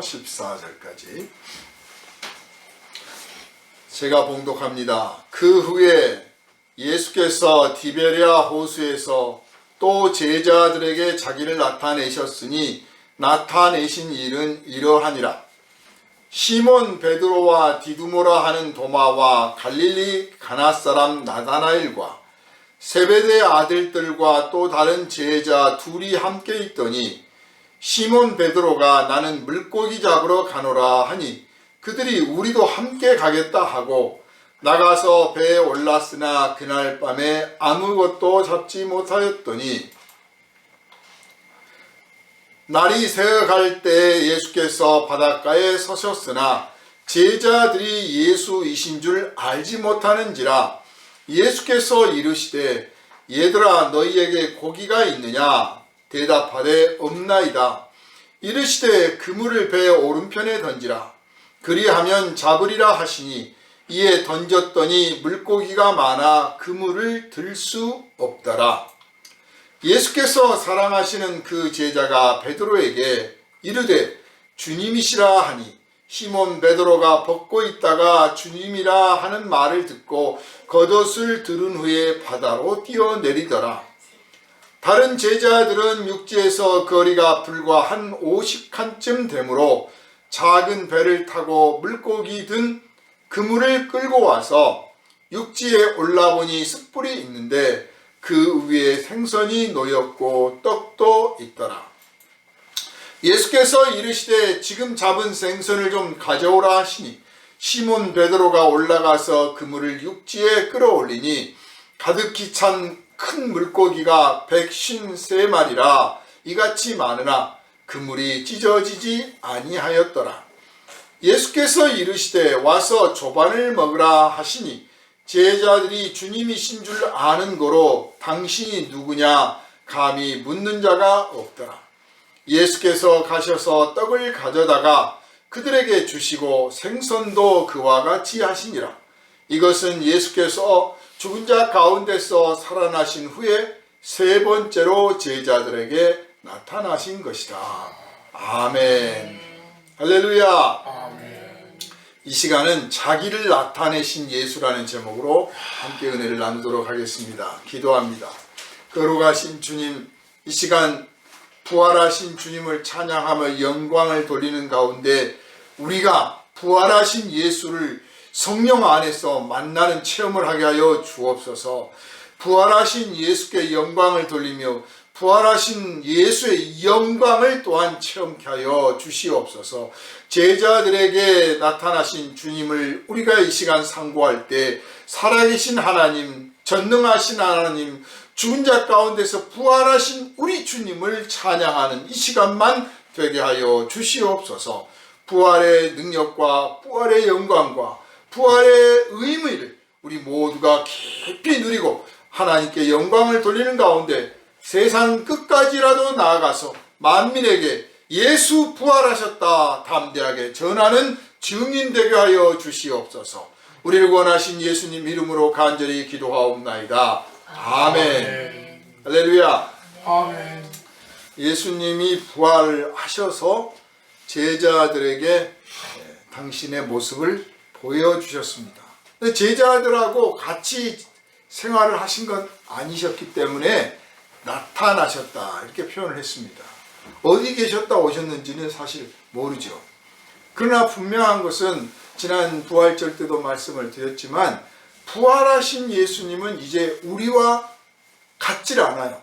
14절까지 제가 봉독합니다. 그 후에 예수께서 디베랴 호수에서 또 제자들에게 자기를 나타내셨으니 나타내신 일은 이러하니라. 시몬 베드로와 디두모라 하는 도마와 갈릴리 가나 사람 나다나엘과 세베대 아들들과 또 다른 제자 둘이 함께 있더니 시몬 베드로가 나는 물고기 잡으러 가노라 하니 그들이 우리도 함께 가겠다 하고 나가서 배에 올랐으나 그날 밤에 아무것도 잡지 못하였더니 날이 새어갈 때 예수께서 바닷가에 서셨으나 제자들이 예수이신 줄 알지 못하는지라. 예수께서 이르시되 얘들아 너희에게 고기가 있느냐? 대답하되 없나이다. 이르시되 그물을 배 오른편에 던지라. 그리하면 잡으리라 하시니 이에 던졌더니 물고기가 많아 그물을 들 수 없더라. 예수께서 사랑하시는 그 제자가 베드로에게 이르되 주님이시라 하니 시몬 베드로가 벗고 있다가 주님이라 하는 말을 듣고 겉옷을 들은 후에 바다로 뛰어내리더라. 다른 제자들은 육지에서 거리가 불과 한 50칸쯤 되므로 작은 배를 타고 물고기 든 그물을 끌고 와서 육지에 올라보니 숯불이 있는데 그 위에 생선이 놓였고 떡도 있더라. 예수께서 이르시되 지금 잡은 생선을 좀 가져오라 하시니 시몬 베드로가 올라가서 그물을 육지에 끌어올리니 가득히 찬 큰 물고기가 153마리라 이같이 많으나 그물이 찢어지지 아니하였더라. 예수께서 이르시되 와서 조반을 먹으라 하시니 제자들이 주님이신 줄 아는 고로 당신이 누구냐 감히 묻는 자가 없더라. 예수께서 가셔서 떡을 가져다가 그들에게 주시고 생선도 그와 같이 하시니라. 이것은 예수께서 죽은 자 가운데서 살아나신 후에 세 번째로 제자들에게 나타나신 것이다. 아멘. 할렐루야. 아멘. 이 시간은 자기를 나타내신 예수라는 제목으로 함께 은혜를 나누도록 하겠습니다. 기도합니다. 거룩하신 주님, 이 시간 부활하신 주님을 찬양하며 영광을 돌리는 가운데 우리가 부활하신 예수를 성령 안에서 만나는 체험을 하게 하여 주옵소서. 부활하신 예수께 영광을 돌리며 부활하신 예수의 영광을 또한 체험케 하여 주시옵소서. 제자들에게 나타나신 주님을 우리가 이 시간 상고할 때 살아계신 하나님, 전능하신 하나님, 죽은 자 가운데서 부활하신 우리 주님을 찬양하는 이 시간만 되게 하여 주시옵소서. 부활의 능력과 부활의 영광과 부활의 의미를 우리 모두가 깊이 누리고 하나님께 영광을 돌리는 가운데 세상 끝까지라도 나아가서 만민에게 예수 부활하셨다 담대하게 전하는 증인 되게 하여 주시옵소서. 우리를 원하신 예수님 이름으로 간절히 기도하옵나이다. 아멘. 할렐루야. 아멘. 예수님이 부활하셔서 제자들에게 당신의 모습을 보여주셨습니다. 근데 제자들하고 같이 생활을 하신 건 아니셨기 때문에 나타나셨다 이렇게 표현을 했습니다. 어디 계셨다 오셨는지는 사실 모르죠. 그러나 분명한 것은 지난 부활절 때도 말씀을 드렸지만 부활하신 예수님은 이제 우리와 같질 않아요.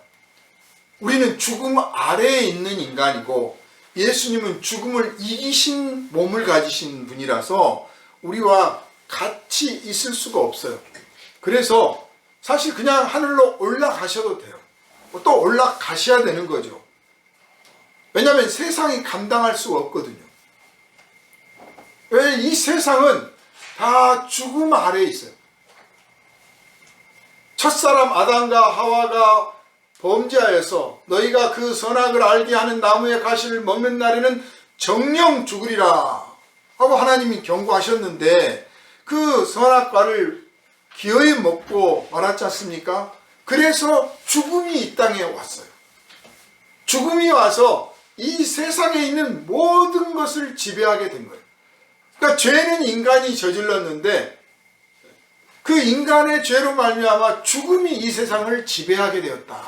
우리는 죽음 아래에 있는 인간이고 예수님은 죽음을 이기신 몸을 가지신 분이라서 우리와 같이 있을 수가 없어요. 그래서 사실 그냥 하늘로 올라가셔도 돼요. 또 올라가셔야 되는 거죠. 왜냐하면 세상이 감당할 수가 없거든요. 왜 이 세상은 다 죽음 아래에 있어요. 첫사람 아담과 하와가 범죄하여서 너희가 그 선악을 알게 하는 나무의 가시를 먹는 날에는 정령 죽으리라 하고 하나님이 경고하셨는데 그 선악과를 기어이 먹고 말았지 않습니까? 그래서 죽음이 이 땅에 왔어요. 죽음이 와서 이 세상에 있는 모든 것을 지배하게 된 거예요. 그러니까 죄는 인간이 저질렀는데 그 인간의 죄로 말미암아 죽음이 이 세상을 지배하게 되었다.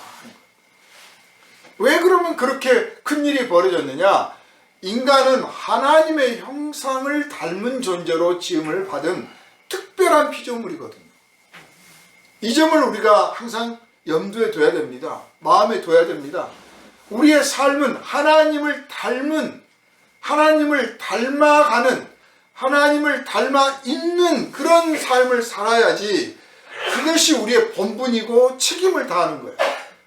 왜 그러면 그렇게 큰일이 벌어졌느냐? 인간은 하나님의 형상을 닮은 존재로 지음을 받은 특별한 피조물이거든요. 이 점을 우리가 항상 염두에 둬야 됩니다. 마음에 둬야 됩니다. 우리의 삶은 하나님을 닮은, 하나님을 닮아가는, 하나님을 닮아 있는 그런 삶을 살아야지 그것이 우리의 본분이고 책임을 다하는 거예요.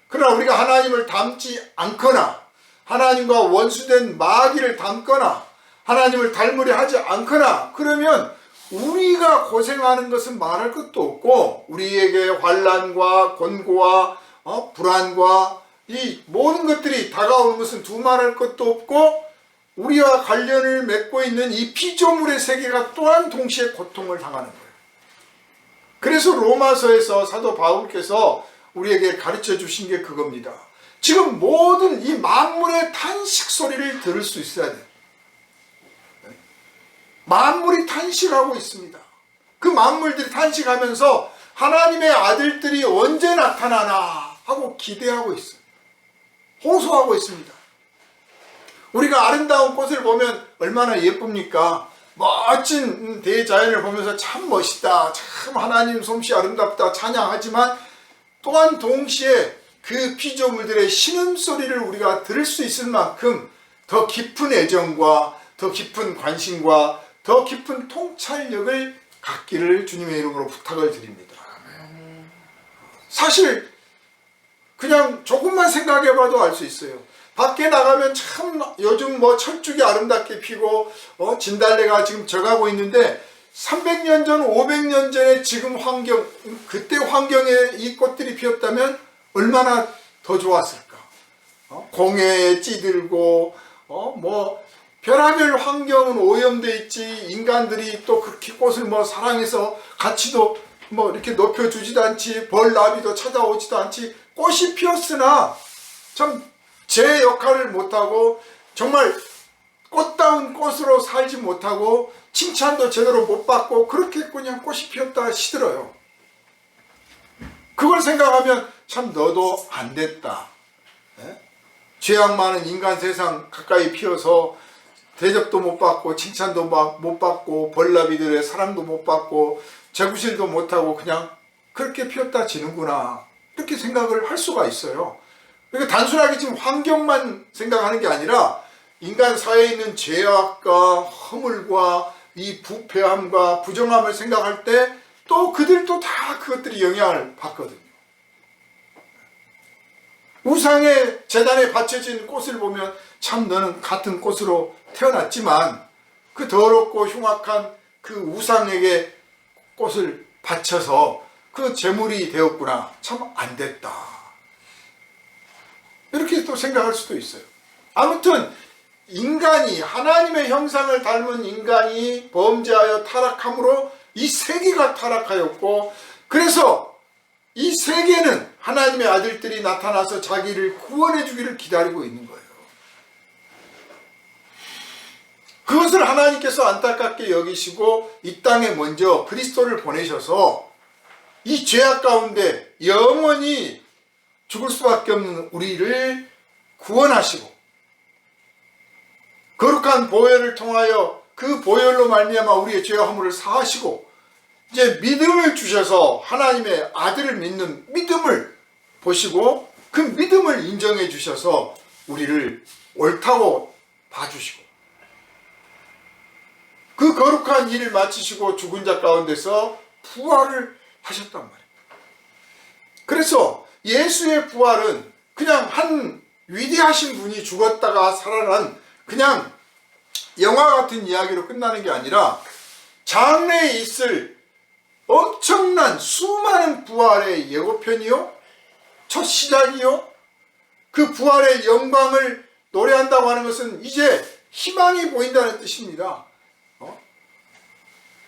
그러나 우리가 하나님을 닮지 않거나 하나님과 원수된 마귀를 닮거나 하나님을 닮으려 하지 않거나 그러면 우리가 고생하는 것은 말할 것도 없고 우리에게 환난과 곤고와 불안과 이 모든 것들이 다가오는 것은 두말할 것도 없고 우리와 관련을 맺고 있는 이 피조물의 세계가 또한 동시에 고통을 당하는 거예요. 그래서 로마서에서 사도 바울께서 우리에게 가르쳐 주신 게 그겁니다. 지금 모든 이 만물의 탄식 소리를 들을 수 있어야 돼요. 만물이 탄식하고 있습니다. 그 만물들이 탄식하면서 하나님의 아들들이 언제 나타나나 하고 기대하고 있어요. 호소하고 있습니다. 우리가 아름다운 꽃을 보면 얼마나 예쁩니까? 멋진 대자연을 보면서 참 멋있다, 참 하나님 솜씨 아름답다 찬양하지만 또한 동시에 그 피조물들의 신음소리를 우리가 들을 수 있을 만큼 더 깊은 애정과 더 깊은 관심과 더 깊은 통찰력을 갖기를 주님의 이름으로 부탁을 드립니다. 사실 그냥 조금만 생각해봐도 알 수 있어요. 밖에 나가면 참 요즘 뭐 철쭉이 아름답게 피고 진달래가 지금 져가고 있는데 300년 전, 500년 전에 지금 환경, 그때 환경에 이 꽃들이 피었다면 얼마나 더 좋았을까? 공해에 찌들고 뭐 별하별 환경은 오염돼 있지 인간들이 또 그렇게 꽃을 뭐 사랑해서 가치도 뭐 이렇게 높여주지도 않지 벌나비도 찾아오지도 않지 꽃이 피었으나 참 제 역할을 못하고 정말 꽃다운 꽃으로 살지 못하고 칭찬도 제대로 못 받고 그렇게 그냥 꽃이 피었다 시들어요. 그걸 생각하면 참 너도 안 됐다. 죄악 많은 인간 세상 가까이 피어서 대접도 못 받고 칭찬도 못 받고 벌나비들의 사랑도 못 받고 재구실도 못하고 그냥 그렇게 피었다 지는구나 이렇게 생각을 할 수가 있어요. 그러니까 단순하게 지금 환경만 생각하는 게 아니라 인간 사회에 있는 죄악과 허물과 이 부패함과 부정함을 생각할 때 또 그들도 다 그것들이 영향을 받거든요. 우상의 제단에 바쳐진 꽃을 보면 참 너는 같은 꽃으로 태어났지만 그 더럽고 흉악한 그 우상에게 꽃을 바쳐서 그 제물이 되었구나. 참 안 됐다. 이렇게 또 생각할 수도 있어요. 아무튼 인간이 하나님의 형상을 닮은 인간이 범죄하여 타락함으로 이 세계가 타락하였고 그래서 이 세계는 하나님의 아들들이 나타나서 자기를 구원해 주기를 기다리고 있는 거예요. 그것을 하나님께서 안타깝게 여기시고 이 땅에 먼저 그리스도를 보내셔서 이 죄악 가운데 영원히 죽을 수밖에 없는 우리를 구원하시고 거룩한 보혈을 통하여 그 보혈로 말미암아 우리의 죄와 허물을 사하시고 이제 믿음을 주셔서 하나님의 아들을 믿는 믿음을 보시고 그 믿음을 인정해 주셔서 우리를 옳다고 봐주시고 그 거룩한 일을 마치시고 죽은 자 가운데서 부활을 하셨단 말이에요. 그래서 예수의 부활은 그냥 한 위대하신 분이 죽었다가 살아난 그냥 영화 같은 이야기로 끝나는 게 아니라 장래에 있을 엄청난 수많은 부활의 예고편이요 첫 시작이요 그 부활의 영광을 노래한다고 하는 것은 이제 희망이 보인다는 뜻입니다.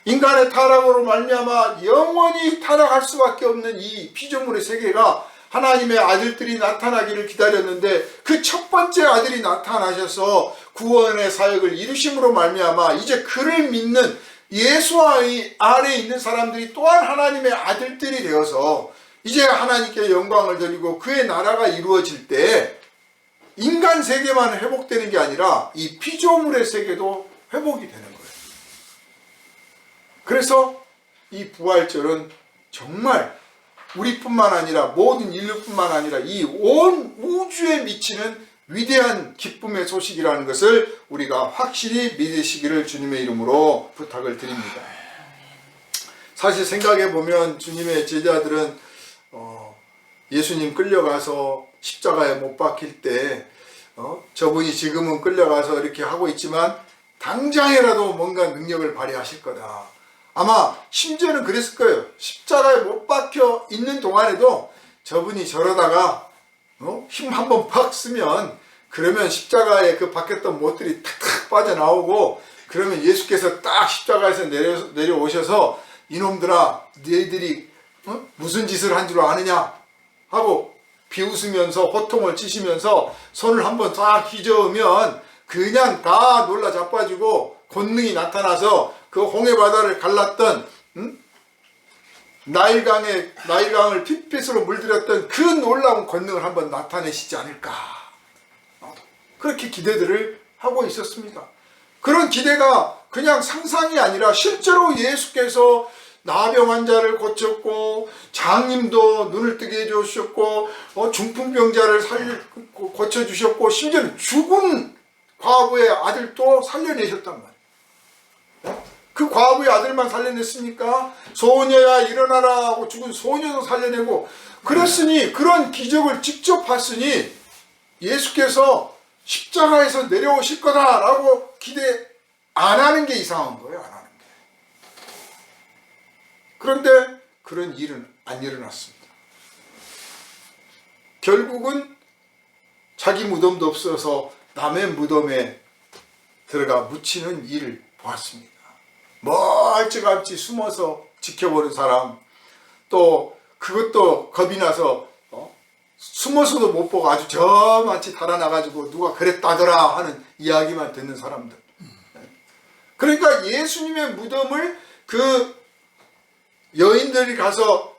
인간의 타락으로 말미암아 영원히 타락할 수밖에 없는 이 피조물의 세계가 하나님의 아들들이 나타나기를 기다렸는데 그 첫 번째 아들이 나타나셔서 구원의 사역을 이루심으로 말미암아 이제 그를 믿는 예수와 아래에 있는 사람들이 또한 하나님의 아들들이 되어서 이제 하나님께 영광을 돌리고 그의 나라가 이루어질 때 인간 세계만 회복되는 게 아니라 이 피조물의 세계도 회복이 되는 거예요. 그래서 이 부활절은 정말 우리뿐만 아니라 모든 인류뿐만 아니라 이 온 우주에 미치는 위대한 기쁨의 소식이라는 것을 우리가 확실히 믿으시기를 주님의 이름으로 부탁을 드립니다. 사실 생각해 보면 주님의 제자들은 예수님 끌려가서 십자가에 못 박힐 때 저분이 지금은 끌려가서 이렇게 하고 있지만 당장이라도 뭔가 능력을 발휘하실 거다. 아마 심지어는 그랬을 거예요. 십자가에 못 박혀 있는 동안에도 저분이 저러다가 힘 한번 팍 쓰면 그러면 십자가에 그 박혔던 못들이 탁탁 빠져나오고 그러면 예수께서 딱 십자가에서 내려오셔서 이놈들아 너희들이 무슨 짓을 한 줄 아느냐 하고 비웃으면서 호통을 치시면서 손을 한번 딱 휘저으면 그냥 다 놀라 자빠지고 권능이 나타나서 그 홍해바다를 갈랐던 나일강을 핏빛으로 물들였던 그 놀라운 권능을 한번 나타내시지 않을까 그렇게 기대들을 하고 있었습니다. 그런 기대가 그냥 상상이 아니라 실제로 예수께서 나병 환자를 고쳤고 장님도 눈을 뜨게 해주셨고 중풍병자를 고쳐주셨고 심지어는 죽은 과부의 아들도 살려내셨단 말이에요. 그 과부의 아들만 살려냈으니까 소녀야 일어나라 하고 죽은 소녀도 살려내고 그랬으니 그런 기적을 직접 봤으니 예수께서 십자가에서 내려오실 거다라고 기대 안 하는 게 이상한 거예요. 안 하는 게. 그런데 그런 일은 안 일어났습니다. 결국은 자기 무덤도 없어서 남의 무덤에 들어가 묻히는 일을 보았습니다. 멀찌감치 숨어서 지켜보는 사람, 또 그것도 겁이 나서 숨어서도 못 보고 아주 저만치 달아나가지고 누가 그랬다더라 하는 이야기만 듣는 사람들. 그러니까 예수님의 무덤을 그 여인들이 가서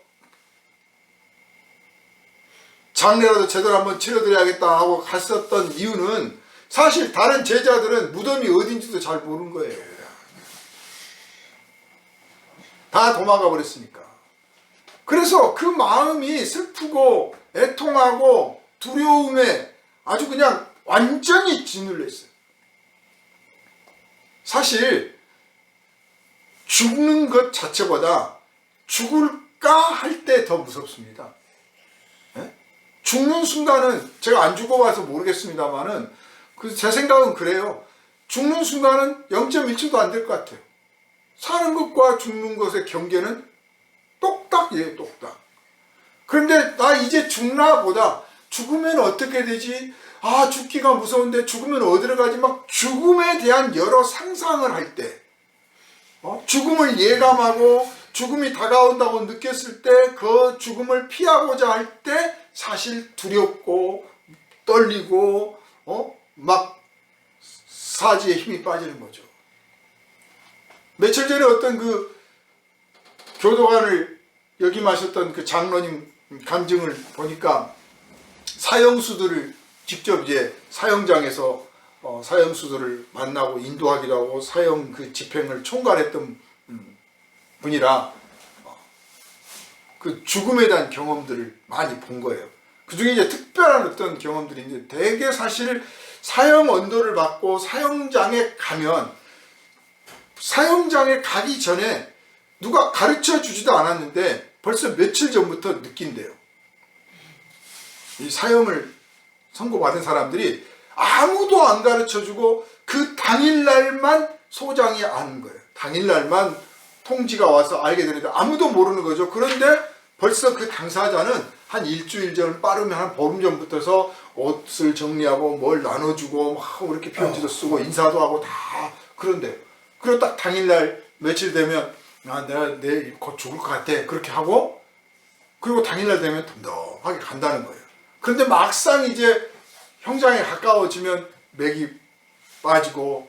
장례라도 제대로 한번 치러드려야겠다 하고 갔었던 이유는 사실 다른 제자들은 무덤이 어딘지도 잘 모르는 거예요. 다 도망가 버렸으니까. 그래서 그 마음이 슬프고 애통하고 두려움에 아주 그냥 완전히 짓눌려 있어요. 사실 죽는 것 자체보다 죽을까 할 때 더 무섭습니다. 네? 죽는 순간은 제가 안 죽어봐서 모르겠습니다만은 제 생각은 그래요. 죽는 순간은 0.1초도 안 될 것 같아요. 사는 것과 죽는 것의 경계는 똑딱이에요, 똑딱. 그런데 나 이제 죽나 보다. 죽으면 어떻게 되지? 아, 죽기가 무서운데 죽으면 어디로 가지? 막 죽음에 대한 여러 상상을 할 때, 죽음을 예감하고 죽음이 다가온다고 느꼈을 때 그 죽음을 피하고자 할 때 사실 두렵고 떨리고 막 사지에 힘이 빠지는 거죠. 며칠 전에 어떤 그 교도관을 역임하셨던 그 장로님 감증을 보니까 사형수들을 직접 이제 사형장에서 사형수들을 만나고 인도하기도 하고 사형 그 집행을 총괄했던 분이라 그 죽음에 대한 경험들을 많이 본 거예요. 그 중에 이제 특별한 어떤 경험들이 이제 대개 사실 사형 언도를 받고 사형장에 가면 사형장에 가기 전에 누가 가르쳐 주지도 않았는데 벌써 며칠 전부터 느낀대요. 이 사형을 선고받은 사람들이 아무도 안 가르쳐 주고 그 당일날만 소장이 아는 거예요. 당일날만 통지가 와서 알게 되는데 아무도 모르는 거죠. 그런데 벌써 그 당사자는 한 일주일 전 빠르면 한 보름 전부터서 옷을 정리하고 뭘 나눠주고 막 이렇게 편지도 쓰고 인사도 하고 다 그런데 그리고 딱 당일날 며칠 되면 내가 내일 곧 죽을 것 같아 그렇게 하고 그리고 당일날 되면 덤덤하게 간다는 거예요. 그런데 막상 이제 형장에 가까워지면 맥이 빠지고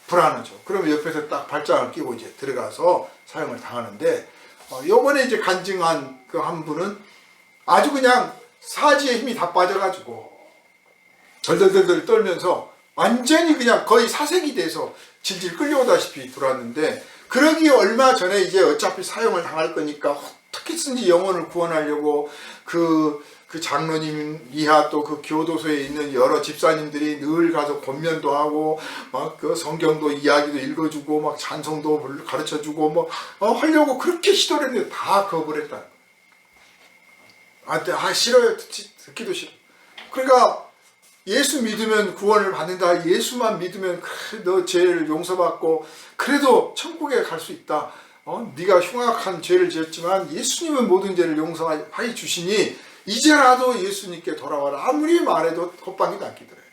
불안하죠. 그러면 옆에서 딱 발장을 끼고 이제 들어가서 사형을 당하는데, 요번에 이제 간증한 그 한 분은 아주 그냥 사지에 힘이 다 빠져가지고 덜덜덜덜 떨면서 완전히 그냥 거의 사색이 돼서 질질 끌려오다시피 들어왔는데, 그러기 얼마 전에 이제 어차피 사형을 당할 거니까 어떻게든지 영혼을 구원하려고 그 장로님 이하 또 그 교도소에 있는 여러 집사님들이 늘 가서 권면도 하고 막 그 성경도 이야기도 읽어주고 막 찬송도 가르쳐주고 뭐 하려고 그렇게 시도를 했는데 다 거부를 했다. 싫어요. 듣기도 싫어. 그러니까 예수 믿으면 구원을 받는다. 예수만 믿으면 그래, 너 죄를 용서받고 그래도 천국에 갈 수 있다. 네가 흉악한 죄를 지었지만 예수님은 모든 죄를 용서하여 주시니 이제라도 예수님께 돌아와라. 아무리 말해도 헛방이 낫기더래요.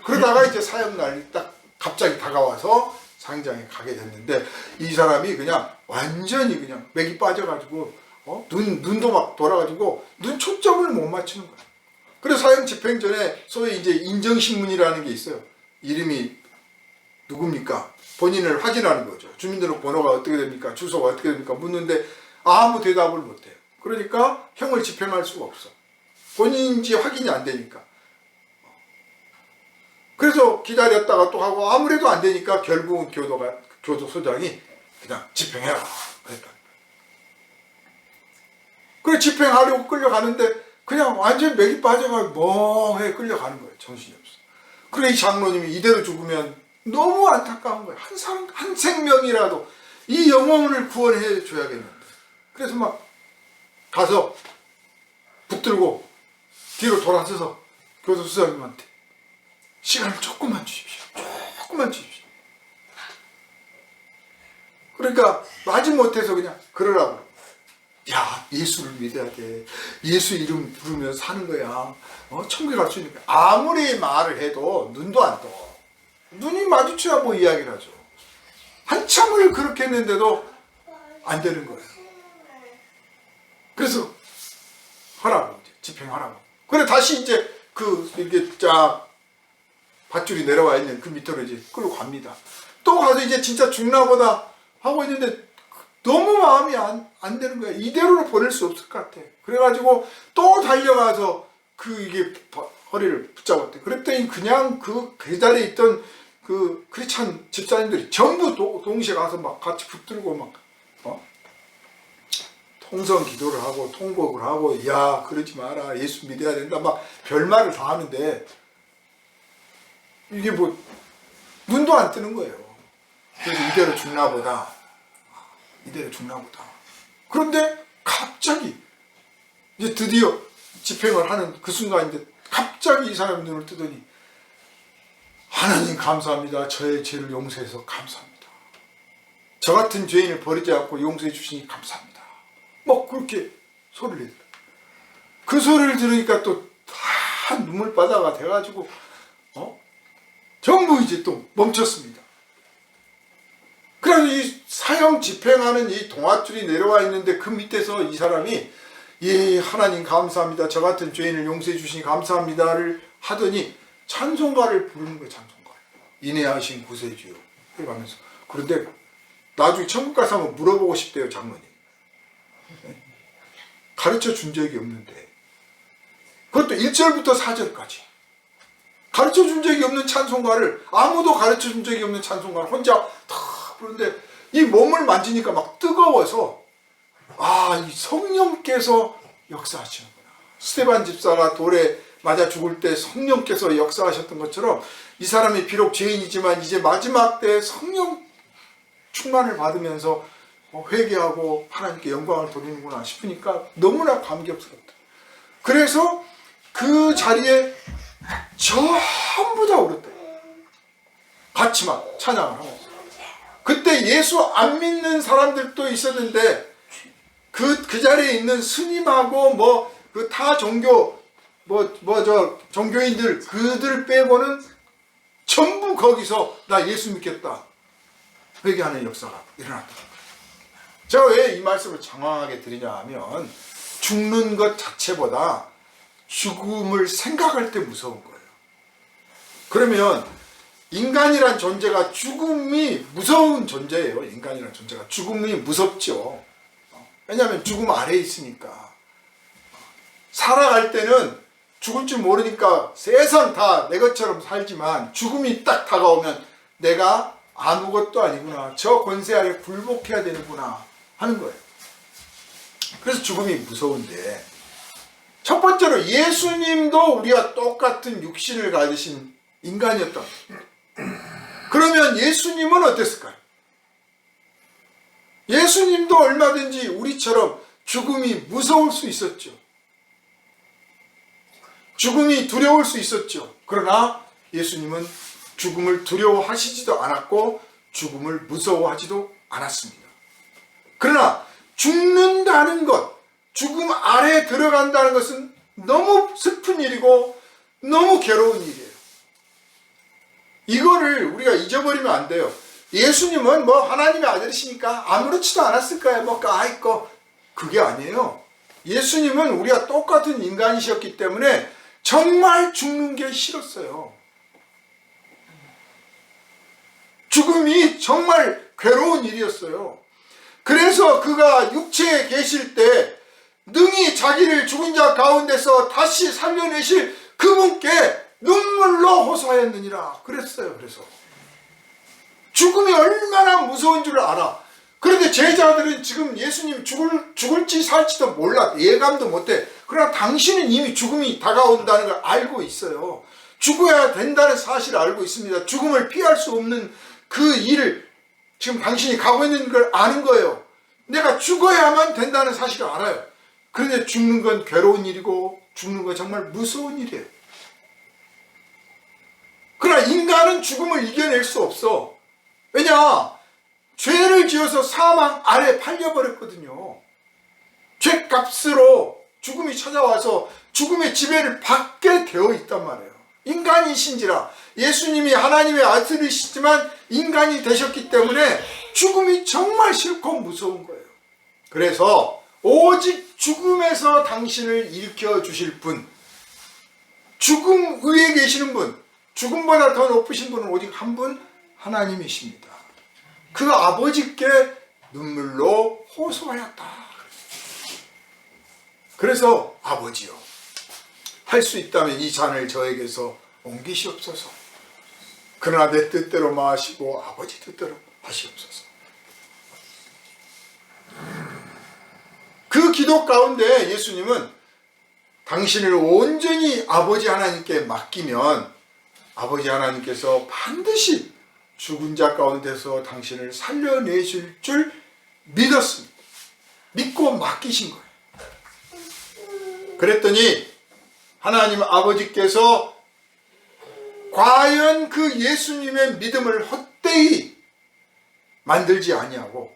그러다가 이제 사형날이 딱 갑자기 다가와서 상장에 가게 됐는데, 이 사람이 그냥 완전히 그냥 맥이 빠져가지고 눈도 막 돌아가지고 눈 초점을 못 맞추는 거야. 그래서 사형 집행 전에 소위 이제 인정신문이라는 게 있어요. 이름이 누굽니까? 본인을 확인하는 거죠. 주민등록번호가 어떻게 됩니까? 주소가 어떻게 됩니까? 묻는데 아무 대답을 못해요. 그러니까 형을 집행할 수가 없어. 본인인지 확인이 안 되니까. 그래서 기다렸다가 또 하고 아무래도 안 되니까 결국은 교도소장이 그냥 집행해라 그랬다. 그래 집행하려고 끌려가는데 그냥 완전 맥이 빠져가지고 멍해 끌려가는 거예요. 정신이 없어. 그래 이 장로님이 이대로 죽으면 너무 안타까운 거예요. 한 사람, 한 생명이라도 이 영혼을 구원해 줘야겠는데. 그래서 막 가서 붙들고 뒤로 돌아서서 교도소장님한테 시간을 조금만 주십시오. 조금만 주십시오. 그러니까 마지못해서 그냥 그러라고. 야, 예수를 믿어야 돼. 예수 이름 부르면 사는 거야. 천국에 갈 수 있는 거야. 아무리 말을 해도 눈도 안 떠. 눈이 마주쳐야 뭐 이야기를 하죠. 한참을 그렇게 했는데도 안 되는 거예요. 그래서 하라고, 이제 집행하라고. 그래 다시 이제 이게 쫙 밧줄이 내려와 있는 그 밑으로 이제 끌고 갑니다. 또 가서 이제 진짜 죽나보다 하고 있는데 너무 마음이 안 되는 거야. 이대로는 보낼 수 없을 것 같아. 그래가지고 또 달려가서 이게 허리를 붙잡았대. 그랬더니 그냥 그 자리에 있던 그 크리스찬 집사님들이 전부 동시에 가서 막 같이 붙들고 막 통성 기도를 하고 통곡을 하고, 야 그러지 마라, 예수 믿어야 된다, 막 별말을 다 하는데 이게 뭐 눈도 안 뜨는 거예요. 그래서 이대로 죽나 보다. 그런데 갑자기 이제 드디어 집행을 하는 그 순간인데 갑자기 이 사람이 눈을 뜨더니, 하나님 감사합니다. 저의 죄를 용서해서 감사합니다. 저 같은 죄인을 버리지 않고 용서해 주시니 감사합니다. 막 그렇게 소리를 내더라. 그 소리를 들으니까 또 다 눈물바다가 돼가지고 전부 이제 또 멈췄습니다. 그래서 이 사형 집행하는 이 동아줄이 내려와 있는데 그 밑에서 이 사람이 예 하나님 감사합니다. 저 같은 죄인을 용서해 주시니 감사합니다를 하더니 찬송가를 부르는 거예요. 찬송가. 인애하신 구세주요 해가면서. 그런데 나중에 천국 가서 한번 물어보고 싶대요. 장로님. 가르쳐 준 적이 없는데, 그것도 1절부터 4절까지 가르쳐 준 적이 없는 찬송가를, 아무도 가르쳐 준 적이 없는 찬송가를 혼자 다 부르는데 이 몸을 만지니까 막 뜨거워서 이 성령께서 역사하시는구나. 스테반 집사가 돌에 맞아 죽을 때 성령께서 역사하셨던 것처럼 이 사람이 비록 죄인이지만 이제 마지막 때 성령 충만을 받으면서 회개하고 하나님께 영광을 돌리는구나 싶으니까 너무나 감격스럽다. 그래서 그 자리에 전부 다 울었다. 같이 막 찬양을 하면서. 그때 예수 안 믿는 사람들도 있었는데 그 자리에 있는 스님하고 그 타 종교 종교인들 그들 빼고는 전부 거기서 나 예수 믿겠다 회개하는 역사가 일어났다. 제가 왜 이 말씀을 장황하게 드리냐 하면, 죽는 것 자체보다 죽음을 생각할 때 무서운 거예요. 그러면 인간이란 존재가 죽음이 무서운 존재예요. 인간이란 존재가 죽음이 무섭죠. 왜냐하면 죽음 아래에 있으니까. 살아갈 때는 죽을 줄 모르니까 세상 다 내 것처럼 살지만 죽음이 딱 다가오면 내가 아무것도 아니구나. 저 권세 아래 굴복해야 되는구나 하는 거예요. 그래서 죽음이 무서운데, 첫 번째로 예수님도 우리와 똑같은 육신을 가지신 인간이었던 거예요. 그러면 예수님은 어땠을까요? 예수님도 얼마든지 우리처럼 죽음이 무서울 수 있었죠. 죽음이 두려울 수 있었죠. 그러나 예수님은 죽음을 두려워하시지도 않았고 죽음을 무서워하지도 않았습니다. 그러나 죽는다는 것, 죽음 아래에 들어간다는 것은 너무 슬픈 일이고 너무 괴로운 일이에요. 이거를 우리가 잊어버리면 안 돼요. 예수님은 뭐 하나님의 아들이시니까 아무렇지도 않았을까요? 뭐 아이고, 그게 아니에요. 예수님은 우리가 똑같은 인간이셨기 때문에 정말 죽는 게 싫었어요. 죽음이 정말 괴로운 일이었어요. 그래서 그가 육체에 계실 때 능히 자기를 죽은 자 가운데서 다시 살려내실 그분께 눈물로 호소하였느니라 그랬어요. 그래서 죽음이 얼마나 무서운 줄 알아. 그런데 제자들은 지금 예수님 죽을지 살지도 몰라. 예감도 못해. 그러나 당신은 이미 죽음이 다가온다는 걸 알고 있어요. 죽어야 된다는 사실을 알고 있습니다. 죽음을 피할 수 없는 그 일을 지금 당신이 가고 있는 걸 아는 거예요. 내가 죽어야만 된다는 사실을 알아요. 그런데 죽는 건 괴로운 일이고 죽는 건 정말 무서운 일이에요. 그러나 인간은 죽음을 이겨낼 수 없어. 왜냐? 죄를 지어서 사망 아래 팔려버렸거든요. 죄값으로 죽음이 찾아와서 죽음의 지배를 받게 되어 있단 말이에요. 인간이신지라 예수님이 하나님의 아들이시지만 인간이 되셨기 때문에 죽음이 정말 싫고 무서운 거예요. 그래서 오직 죽음에서 당신을 일으켜 주실 분, 죽음 위에 계시는 분, 죽음보다 더 높으신 분은 오직 한 분, 하나님이십니다. 그 아버지께 눈물로 호소하였다. 그래서 아버지요, 할 수 있다면 이 잔을 저에게서 옮기시옵소서. 그러나 내 뜻대로 마시고 아버지 뜻대로 하시옵소서. 그 기도 가운데 예수님은 당신을 온전히 아버지 하나님께 맡기면 아버지 하나님께서 반드시 죽은 자 가운데서 당신을 살려내실 줄 믿었습니다. 믿고 맡기신 거예요. 그랬더니 하나님 아버지께서 과연 그 예수님의 믿음을 헛되이 만들지 아니하고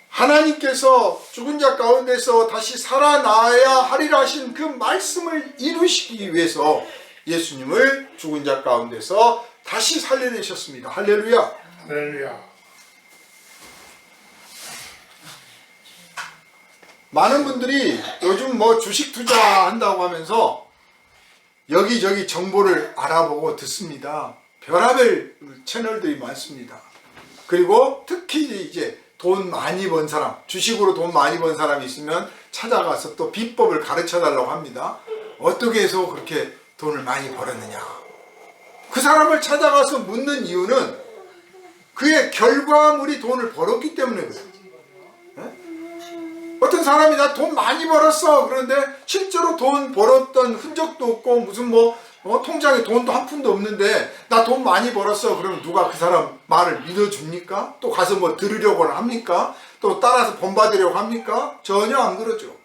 하나님께서 죽은 자 가운데서 다시 살아나야 하리라 하신 그 말씀을 이루시기 위해서 예수님을 죽은 자 가운데서 다시 살려내셨습니다. 할렐루야. 할렐루야. 많은 분들이 요즘 뭐 주식 투자한다고 하면서 여기저기 정보를 알아보고 듣습니다. 별의별 채널들이 많습니다. 그리고 특히 이제 돈 많이 번 사람, 주식으로 돈 많이 번 사람이 있으면 찾아가서 또 비법을 가르쳐 달라고 합니다. 어떻게 해서 그렇게 돈을 많이 벌었느냐. 그 사람을 찾아가서 묻는 이유는 그의 결과물이 돈을 벌었기 때문에 그래요. 어떤 사람이 나 돈 많이 벌었어. 그런데 실제로 돈 벌었던 흔적도 없고 무슨 통장에 돈도 한 푼도 없는데 나 돈 많이 벌었어. 그러면 누가 그 사람 말을 믿어줍니까? 또 가서 들으려고 합니까? 또 따라서 본받으려고 합니까? 전혀 안 그러죠.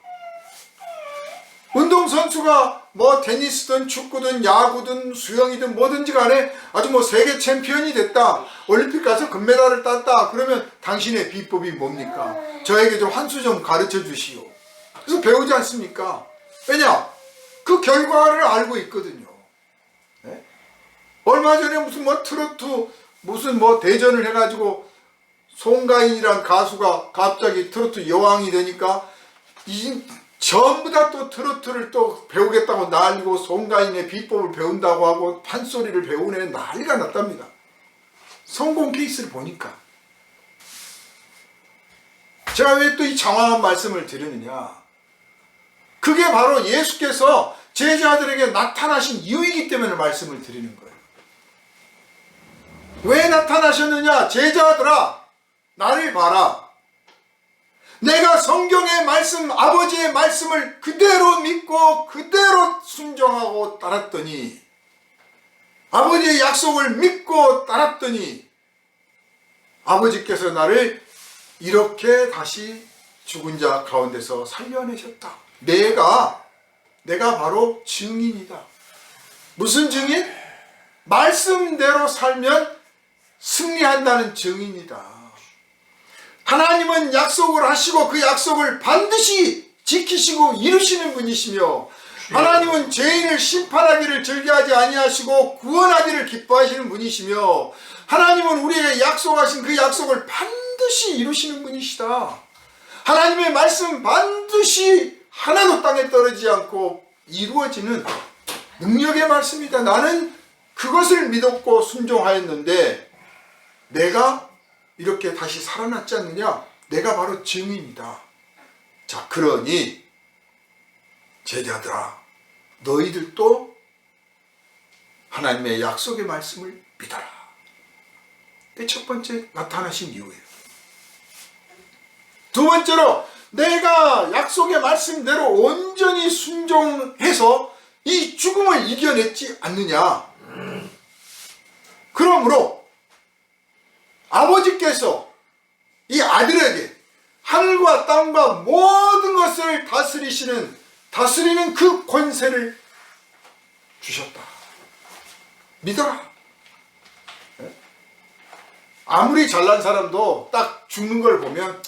운동선수가 테니스든 축구든 야구든 수영이든 뭐든지 간에 아주 세계 챔피언이 됐다. 올림픽 가서 금메달을 땄다. 그러면 당신의 비법이 뭡니까? 저에게 좀 한 수 좀 가르쳐 주시오. 그래서 배우지 않습니까? 왜냐? 그 결과를 알고 있거든요. 네? 얼마 전에 무슨 트로트 무슨 대전을 해가지고 송가인이란 가수가 갑자기 트로트 여왕이 되니까 전부 다 또 트로트를 또 배우겠다고 난리고 송가인의 비법을 배운다고 하고 판소리를 배우네 난리가 났답니다. 성공 케이스를 보니까. 제가 왜 또 이 장황한 말씀을 드리느냐, 그게 바로 예수께서 제자들에게 나타나신 이유이기 때문에 말씀을 드리는 거예요. 왜 나타나셨느냐? 제자들아, 나를 봐라. 내가 성경의 말씀, 아버지의 말씀을 그대로 믿고 그대로 순종하고 따랐더니, 아버지의 약속을 믿고 따랐더니 아버지께서 나를 이렇게 다시 죽은 자 가운데서 살려내셨다. 내가 바로 증인이다. 무슨 증인? 말씀대로 살면 승리한다는 증인이다. 하나님은 약속을 하시고 그 약속을 반드시 지키시고 이루시는 분이시며, 하나님은 죄인을 심판하기를 즐겨하지 아니하시고 구원하기를 기뻐하시는 분이시며, 하나님은 우리에게 약속하신 그 약속을 반드시 이루시는 분이시다. 하나님의 말씀 반드시 하나도 땅에 떨어지지 않고 이루어지는 능력의 말씀이다. 나는 그것을 믿었고 순종하였는데 내가 이렇게 다시 살아났지 않느냐? 내가 바로 증인이다. 자, 그러니 제자들아, 너희들도 하나님의 약속의 말씀을 믿어라. 그게 첫 번째 나타나신 이유예요. 두 번째로, 내가 약속의 말씀대로 온전히 순종해서 이 죽음을 이겨냈지 않느냐. 그러므로 아버지께서 이 아들에게 하늘과 땅과 모든 것을 다스리는 그 권세를 주셨다. 믿어라. 아무리 잘난 사람도 딱 죽는 걸 보면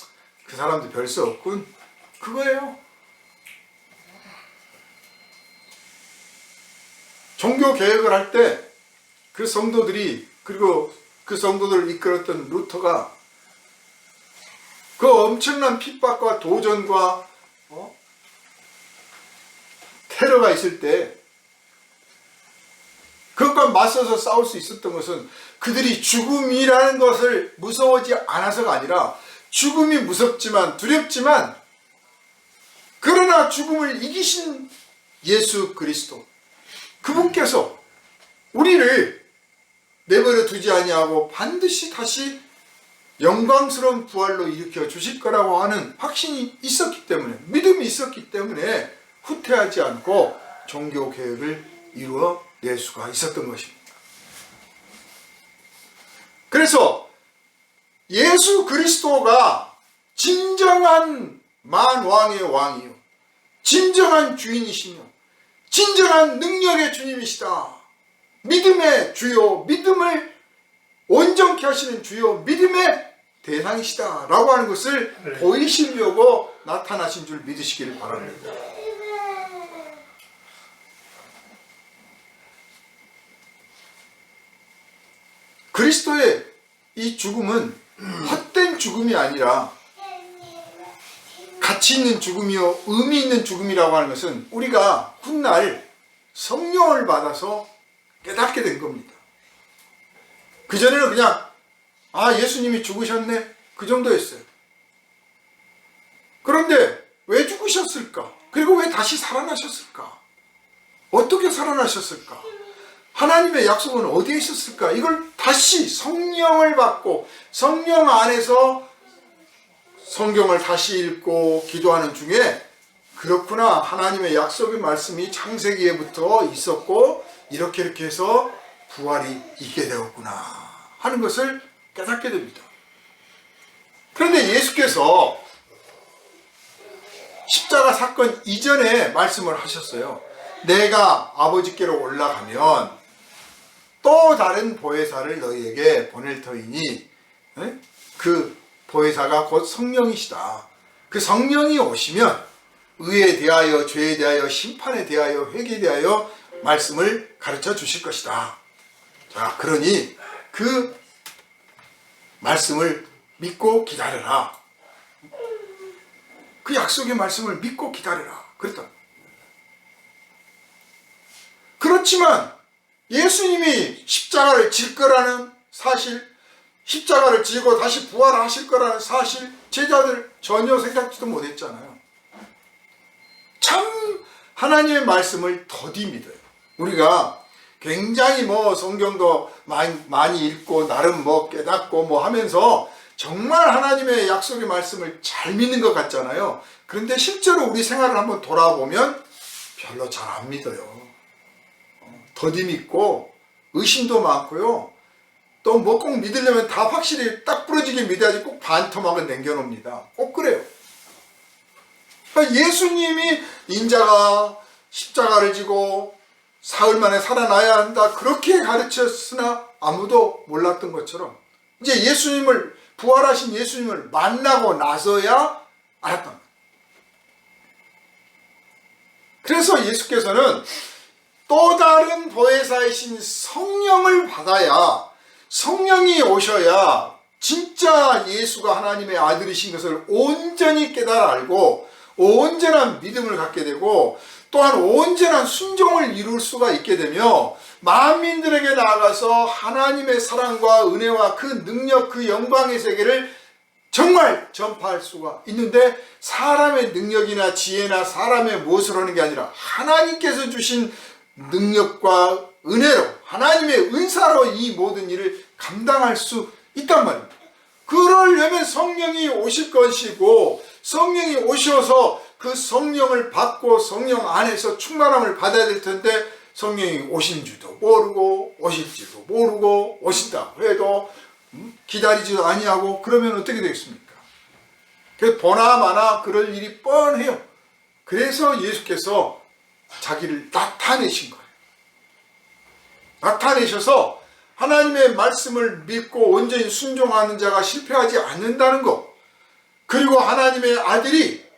그 사람도 별 수 없군, 그거예요. 종교 개혁을 할 때 그 성도들이, 그리고 그 성도들을 이끌었던 루터가 그 엄청난 핍박과 도전과 테러가 있을 때 그것과 맞서서 싸울 수 있었던 것은 그들이 죽음이라는 것을 무서워하지 않아서가 아니라, 죽음이 무섭지만 두렵지만 그러나 죽음을 이기신 예수 그리스도, 그분께서 우리를 내버려 두지 아니하고 반드시 다시 영광스러운 부활로 일으켜 주실 거라고 하는 확신이 있었기 때문에, 믿음이 있었기 때문에 후퇴하지 않고 종교 개혁을 이루어낼 수가 있었던 것입니다. 그래서 예수 그리스도가 진정한 만왕의 왕이요, 진정한 주인이시며 진정한 능력의 주님이시다. 믿음의 주요, 믿음을 온전케 하시는 주요, 믿음의 대상이시다 라고 하는 것을 보이시려고 나타나신 줄 믿으시기를 바랍니다. 그리스도의 이 죽음은 헛된 죽음이 아니라 가치 있는 죽음이요, 의미 있는 죽음이라고 하는 것은 우리가 훗날 성령을 받아서 깨닫게 된 겁니다. 그전에는 그냥 예수님이 죽으셨네, 그 정도였어요. 그런데 왜 죽으셨을까? 그리고 왜 다시 살아나셨을까? 어떻게 살아나셨을까? 하나님의 약속은 어디에 있었을까? 이걸 다시 성령을 받고 성령 안에서 성경을 다시 읽고 기도하는 중에, 그렇구나, 하나님의 약속의 말씀이 창세기에부터 있었고 이렇게 해서 부활이 있게 되었구나 하는 것을 깨닫게 됩니다. 그런데 예수께서 십자가 사건 이전에 말씀을 하셨어요. 내가 아버지께로 올라가면 또 다른 보혜사를 너희에게 보낼 터이니, 그 보혜사가 곧 성령이시다. 그 성령이 오시면 의에 대하여, 죄에 대하여, 심판에 대하여, 회개에 대하여 말씀을 가르쳐 주실 것이다. 자, 그러니 그 말씀을 믿고 기다려라. 그 약속의 말씀을 믿고 기다려라. 그랬다. 그렇지만 예수님이 십자가를 질 거라는 사실, 십자가를 지고 다시 부활하실 거라는 사실, 제자들 전혀 생각지도 못했잖아요. 참 하나님의 말씀을 더디 믿어요. 우리가 굉장히 성경도 많이 읽고 나름 깨닫고 하면서 정말 하나님의 약속의 말씀을 잘 믿는 것 같잖아요. 그런데 실제로 우리 생활을 한번 돌아보면 별로 잘 안 믿어요. 더디 믿고 의심도 많고요. 또 꼭 믿으려면 다 확실히 딱 부러지게 믿어야지 꼭 반토막을 남겨놓습니다. 꼭 그래요. 그러니까 예수님이 인자가 십자가를 지고 사흘 만에 살아나야 한다 그렇게 가르쳤으나 아무도 몰랐던 것처럼 이제 부활하신 예수님을 만나고 나서야 알았단 말이에요. 그래서 예수께서는 또 다른 보혜사이신 성령을 받아야, 성령이 오셔야 진짜 예수가 하나님의 아들이신 것을 온전히 깨달아 알고 온전한 믿음을 갖게 되고 또한 온전한 순종을 이룰 수가 있게 되며 만민들에게 나아가서 하나님의 사랑과 은혜와 그 능력, 그 영광의 세계를 정말 전파할 수가 있는데, 사람의 능력이나 지혜나 사람의 무엇을 하는 게 아니라 하나님께서 주신 능력과 은혜로, 하나님의 은사로 이 모든 일을 감당할 수 있단 말입니다. 그러려면 성령이 오실 것이고, 성령이 오셔서 그 성령을 받고 성령 안에서 충만함을 받아야 될 텐데, 성령이 오신 줄도 모르고 오실지도 모르고 오신다고 해도 기다리지도 아니하고 그러면 어떻게 되겠습니까? 그래서 보나마나 그럴 일이 뻔해요. 그래서 예수께서 자기를 나타내신 거예요. 나타내셔서 하나님의 말씀을 믿고 온전히 순종하는 자가 실패하지 않는다는 것, 그리고 하나님의 아들이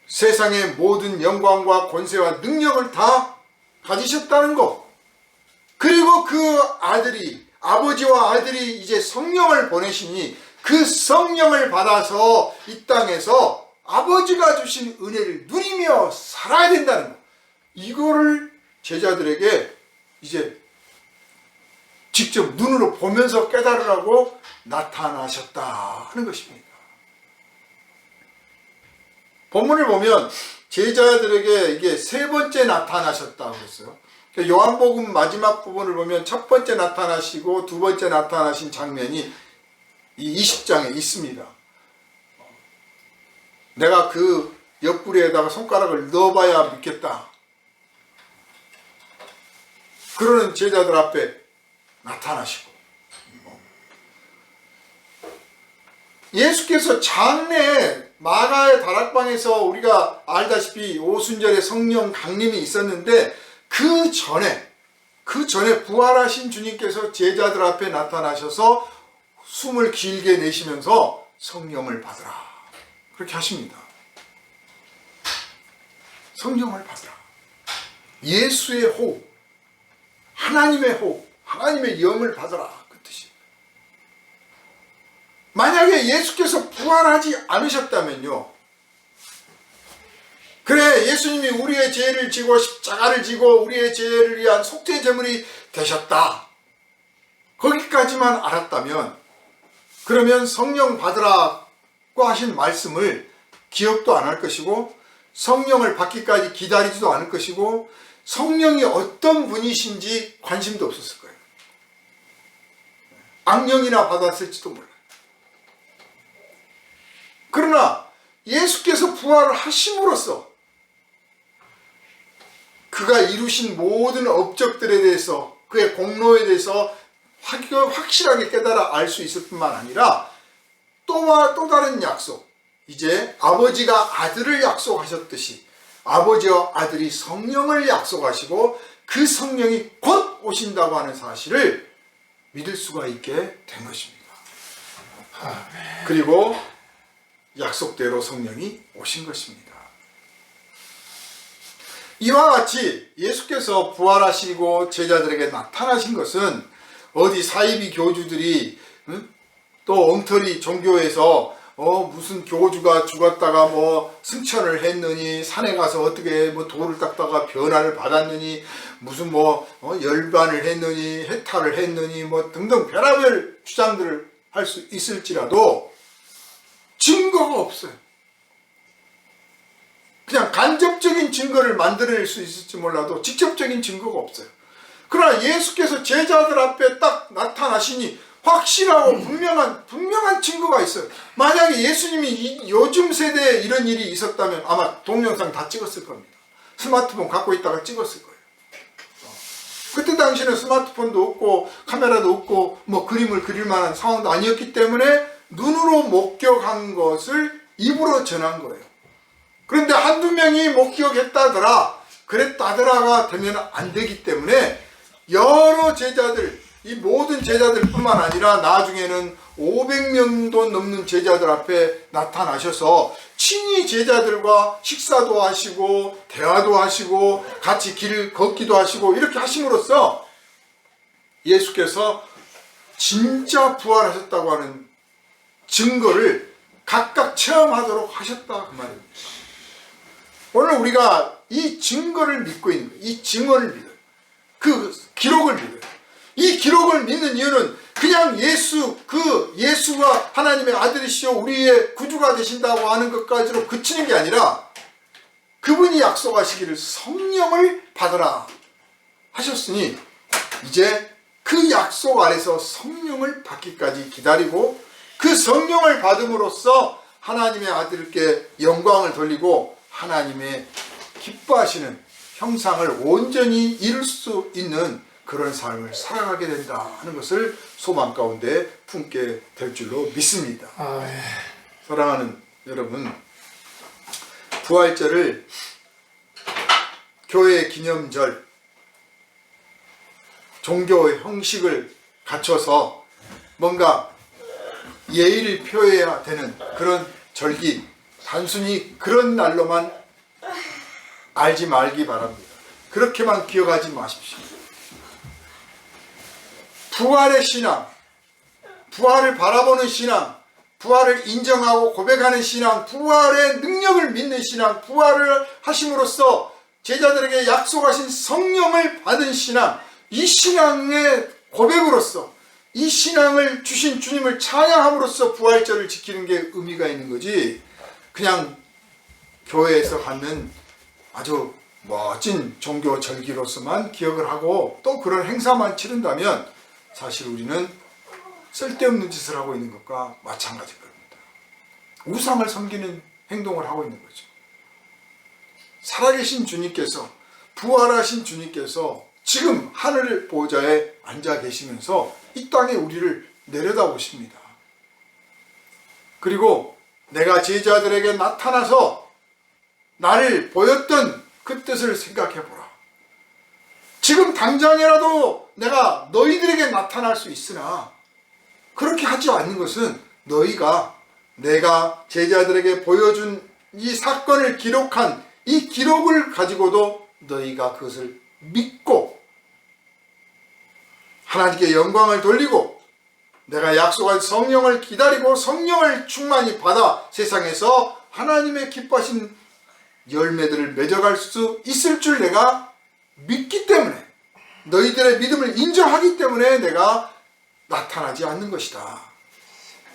세상의 모든 영광과 권세와 능력을 다 가지셨다는 것, 그리고 그 아들이, 아버지와 아들이 이제 성령을 보내시니 그 성령을 받아서 이 땅에서 아버지가 주신 은혜를 누리며 살아야 된다는 것, 이거를 제자들에게 이제 직접 눈으로 보면서 깨달으라고 나타나셨다 하는 것입니다. 본문을 보면 제자들에게 이게 세 번째 나타나셨다고 했어요. 요한복음 마지막 부분을 보면 첫 번째 나타나시고 두 번째 나타나신 장면이 이 20장에 있습니다. 내가 그 옆구리에다가 손가락을 넣어봐야 믿겠다, 그러는 제자들 앞에 나타나시고, 예수께서 장래 마가의 다락방에서 우리가 알다시피 오순절에 성령 강림이 있었는데 그 전에 부활하신 주님께서 제자들 앞에 나타나셔서 숨을 길게 내쉬면서 성령을 받으라 그렇게 하십니다. 성령을 받으라. 예수의 호흡, 하나님의 호흡, 하나님의 영을 받으라 그 뜻이에요. 만약에 예수께서 부활하지 않으셨다면요, 그래 예수님이 우리의 죄를 지고 십자가를 지고 우리의 죄를 위한 속죄 제물이 되셨다, 거기까지만 알았다면 그러면 성령 받으라고 하신 말씀을 기억도 안 할 것이고 성령을 받기까지 기다리지도 않을 것이고 성령이 어떤 분이신지 관심도 없었을 거예요. 악령이나 받았을지도 몰라요. 그러나 예수께서 부활을 하심으로써 그가 이루신 모든 업적들에 대해서, 그의 공로에 대해서 확실하게 깨달아 알 수 있을 뿐만 아니라 또 다른 약속, 이제 아버지가 아들을 약속하셨듯이 아버지와 아들이 성령을 약속하시고 그 성령이 곧 오신다고 하는 사실을 믿을 수가 있게 된 것입니다. 그리고 약속대로 성령이 오신 것입니다. 이와 같이 예수께서 부활하시고 제자들에게 나타나신 것은 어디 사이비 교주들이 또 엉터리 종교에서 무슨 교주가 죽었다가 뭐 승천을 했느니, 산에 가서 어떻게 뭐 돌을 닦다가 변화를 받았느니, 무슨 뭐 열반을 했느니, 해탈을 했느니, 뭐 등등 별의별 주장들을 할 수 있을지라도 증거가 없어요. 그냥 간접적인 증거를 만들어낼 수 있을지 몰라도 직접적인 증거가 없어요. 그러나 예수께서 제자들 앞에 딱 나타나시니 확실하고 분명한 증거가 있어요. 만약에 예수님이 요즘 세대에 이런 일이 있었다면 아마 동영상 다 찍었을 겁니다. 스마트폰 갖고 있다가 찍었을 거예요. 그때 당시에는 스마트폰도 없고 카메라도 없고 뭐 그림을 그릴 만한 상황도 아니었기 때문에 눈으로 목격한 것을 입으로 전한 거예요. 그런데 한두 명이 목격했다더라, 그랬다더라가 되면 안 되기 때문에 여러 제자들, 이 모든 제자들 뿐만 아니라 나중에는 500명도 넘는 제자들 앞에 나타나셔서 친히 제자들과 식사도 하시고 대화도 하시고 같이 길 걷기도 하시고 이렇게 하심으로써 예수께서 진짜 부활하셨다고 하는 증거를 각각 체험하도록 하셨다, 그 말입니다. 오늘 우리가 이 증거를 믿고 있는 거예요. 이 증언을 믿어요. 그 기록을 믿어요. 이 기록을 믿는 이유는 그냥 예수가 하나님의 아들이시오 우리의 구주가 되신다고 하는 것까지로 그치는 게 아니라 그분이 약속하시기를 성령을 받으라 하셨으니 이제 그 약속 아래서 성령을 받기까지 기다리고 그 성령을 받음으로써 하나님의 아들께 영광을 돌리고 하나님의 기뻐하시는 형상을 온전히 이룰 수 있는 그런 삶을 살아가게 된다 하는 것을 소망 가운데 품게 될 줄로 믿습니다. 사랑하는 여러분, 부활절을 교회 기념절, 종교 형식을 갖춰서 뭔가 예의를 표해야 되는 그런 절기, 단순히 그런 날로만 알지 말기 바랍니다. 그렇게만 기억하지 마십시오. 부활의 신앙, 부활을 바라보는 신앙, 부활을 인정하고 고백하는 신앙, 부활의 능력을 믿는 신앙, 부활을 하심으로써 제자들에게 약속하신 성령을 받은 신앙, 이 신앙의 고백으로서 이 신앙을 주신 주님을 찬양함으로써 부활절을 지키는 게 의미가 있는 거지, 그냥 교회에서 갖는 아주 멋진 종교 절기로서만 기억을 하고 또 그런 행사만 치른다면 사실 우리는 쓸데없는 짓을 하고 있는 것과 마찬가지일 겁니다. 우상을 섬기는 행동을 하고 있는 거죠. 살아계신 주님께서, 부활하신 주님께서 지금 하늘 보좌에 앉아 계시면서 이 땅에 우리를 내려다보십니다. 그리고 내가 제자들에게 나타나서 나를 보였던 그 뜻을 생각해보라. 지금 당장이라도 내가 너희들에게 나타날 수 있으나 그렇게 하지 않는 것은 너희가 내가 제자들에게 보여준 이 사건을 기록한 이 기록을 가지고도 너희가 그것을 믿고 하나님께 영광을 돌리고 내가 약속한 성령을 기다리고 성령을 충만히 받아 세상에서 하나님의 기뻐하신 열매들을 맺어갈 수 있을 줄 내가 믿기 때문에, 너희들의 믿음을 인정하기 때문에 내가 나타나지 않는 것이다.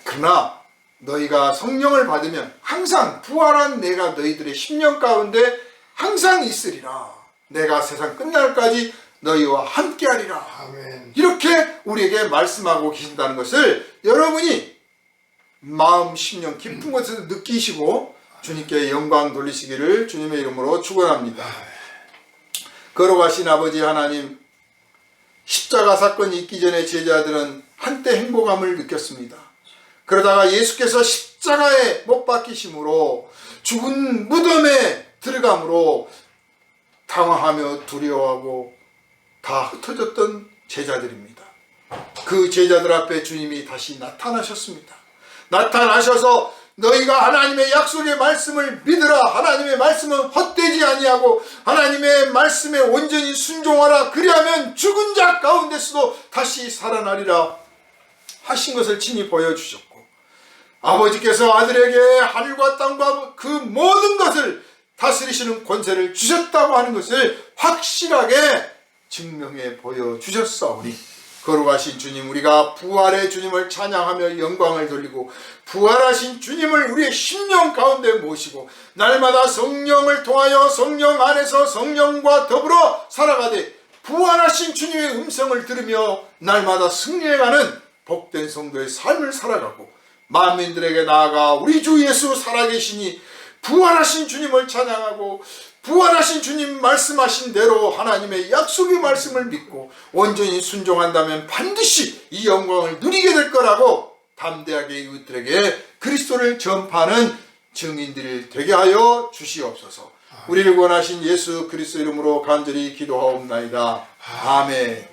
그러나 너희가 성령을 받으면 항상 부활한 내가 너희들의 심령 가운데 항상 있으리라. 내가 세상 끝날까지 너희와 함께하리라. 아멘. 이렇게 우리에게 말씀하고 계신다는 것을 여러분이 마음 심령 깊은 곳에서 느끼시고 주님께 영광 돌리시기를 주님의 이름으로 축원합니다. 걸어가신 아버지 하나님, 십자가 사건이 있기 전에 제자들은 한때 행복함을 느꼈습니다. 그러다가 예수께서 십자가에 못 박히심으로 죽은 무덤에 들어감으로 당황하며 두려워하고 다 흩어졌던 제자들입니다. 그 제자들 앞에 주님이 다시 나타나셨습니다. 나타나셔서 너희가 하나님의 약속의 말씀을 믿으라. 하나님의 말씀은 헛되지 아니하고 하나님의 말씀에 온전히 순종하라. 그리하면 죽은 자 가운데서도 다시 살아나리라 하신 것을 친히 보여주셨고, 아버지께서 아들에게 하늘과 땅과 그 모든 것을 다스리시는 권세를 주셨다고 하는 것을 확실하게 증명해 보여주셨사오니 거룩하신 주님, 우리가 부활의 주님을 찬양하며 영광을 돌리고 부활하신 주님을 우리의 심령 가운데 모시고 날마다 성령을 통하여 성령 안에서 성령과 더불어 살아가되 부활하신 주님의 음성을 들으며 날마다 승리해가는 복된 성도의 삶을 살아가고 만민들에게 나아가 우리 주 예수 살아계시니 부활하신 주님을 찬양하고 부활하신 주님 말씀하신 대로 하나님의 약속의 말씀을 믿고 온전히 순종한다면 반드시 이 영광을 누리게 될 거라고 담대하게 이웃들에게 그리스도를 전파하는 증인들이 되게 하여 주시옵소서. 우리를 구원하신 예수 그리스도 이름으로 간절히 기도하옵나이다. 아멘.